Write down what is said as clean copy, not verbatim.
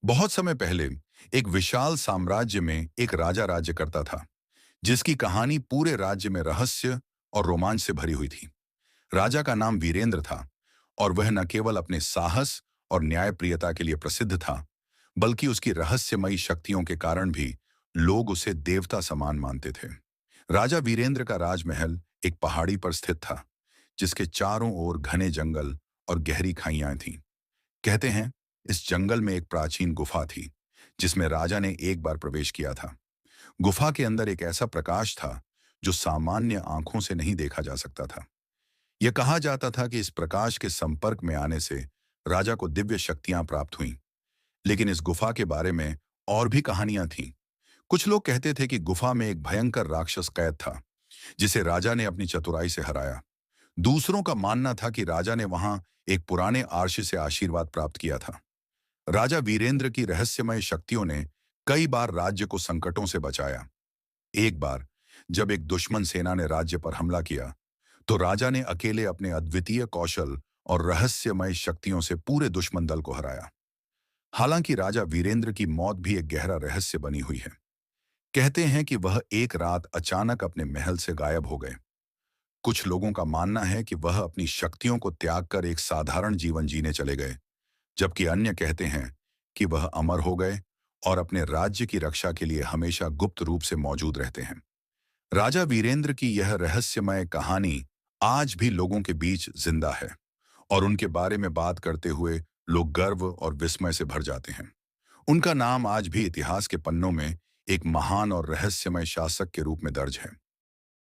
बहुत समय पहले एक विशाल साम्राज्य में एक राजा राज्य करता था, जिसकी कहानी पूरे राज्य में रहस्य और रोमांच से भरी हुई थी। राजा का नाम वीरेंद्र था और वह न केवल अपने साहस और न्यायप्रियता के लिए प्रसिद्ध था, बल्कि उसकी रहस्यमयी शक्तियों के कारण भी लोग उसे देवता समान मानते थे। राजा वीरेंद्र का राजमहल एक पहाड़ी पर स्थित था, जिसके चारों ओर घने जंगल और गहरी खाइयां थीं। कहते हैं, इस जंगल में एक प्राचीन गुफा थी, जिसमें राजा ने एक बार प्रवेश किया था। गुफा के अंदर एक ऐसा प्रकाश था जो सामान्य आंखों से नहीं देखा जा सकता था। यह कहा जाता था कि इस प्रकाश के संपर्क में आने से राजा को दिव्य शक्तियां प्राप्त हुईं। लेकिन इस गुफा के बारे में और भी कहानियां थीं। कुछ लोग कहते थे कि गुफा में एक भयंकर राक्षस कैद था, जिसे राजा ने अपनी चतुराई से हराया। दूसरों का मानना था कि राजा ने वहां एक पुराने आर्षि से आशीर्वाद प्राप्त किया था। राजा वीरेंद्र की रहस्यमय शक्तियों ने कई बार राज्य को संकटों से बचाया। एक बार जब एक दुश्मन सेना ने राज्य पर हमला किया, तो राजा ने अकेले अपने अद्वितीय कौशल और रहस्यमय शक्तियों से पूरे दुश्मन दल को हराया। हालांकि राजा वीरेंद्र की मौत भी एक गहरा रहस्य बनी हुई है। कहते हैं कि वह एक रात अचानक अपने महल से गायब हो गए। कुछ लोगों का मानना है कि वह अपनी शक्तियों को त्याग कर एक साधारण जीवन जीने चले गए, जबकि अन्य कहते हैं कि वह अमर हो गए और अपने राज्य की रक्षा के लिए हमेशा गुप्त रूप से मौजूद रहते हैं। राजा वीरेंद्र की यह रहस्यमय कहानी आज भी लोगों के बीच जिंदा है और उनके बारे में बात करते हुए लोग गर्व और विस्मय से भर जाते हैं। उनका नाम आज भी इतिहास के पन्नों में एक महान और रहस्यमय शासक के रूप में दर्ज है।